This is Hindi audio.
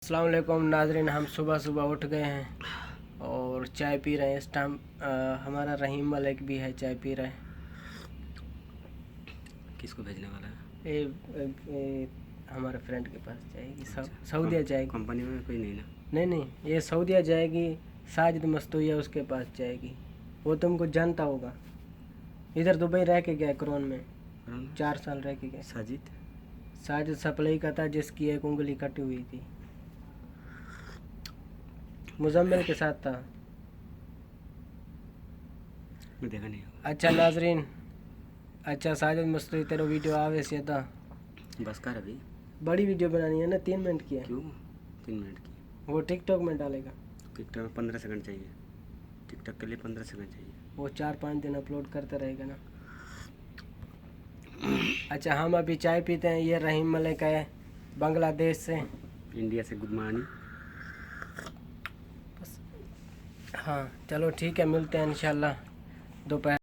अस्सलाम वालेकुम नाज़रीन, हम सुबह सुबह उठ गए हैं और चाय पी रहे हैं। इस टाइम हमारा रहीम मलिक भी है, चाय पी रहा है। किसको भेजने वाला है? ये हमारे फ्रेंड के पास जाएगी। अच्छा, सऊदीया जाएगी। कंपनी में कोई नहीं ना? नहीं, ये सऊदीया जाएगी। साजिद मस्तूया उसके पास जाएगी। वो तुमको जानता होगा, इधर दुबई रह के गया, क्रोन में 4 साल रह के गया। साजिद सप्लाई का था, जिसकी एक उंगली कटी हुई थी। मुजम्मिल के साथ था। मैं देखा नहीं। अच्छा नाजरीन, अच्छा साजिद मस्तूरी तेरा वीडियो आवे से था। बस कर अभी बड़ी वीडियो बनानी है ना, 3 मिनट की है। क्यों 3 मिनट की? वो टिकटॉक में डालेगा। टिकटॉक में 15 सेकंड चाहिए। टिकटॉक के लिए 15 सेकंड चाहिए। वो 4-5 दिन अपलोड करता रहेगा ना। अच्छा, हम अभी चाय पीते हैं। ये रहीम मलिक है बांग्लादेश से। इंडिया से गुड मॉर्निंग। हाँ चलो ठीक है, मिलते हैं इंशाल्लाह दोपहर।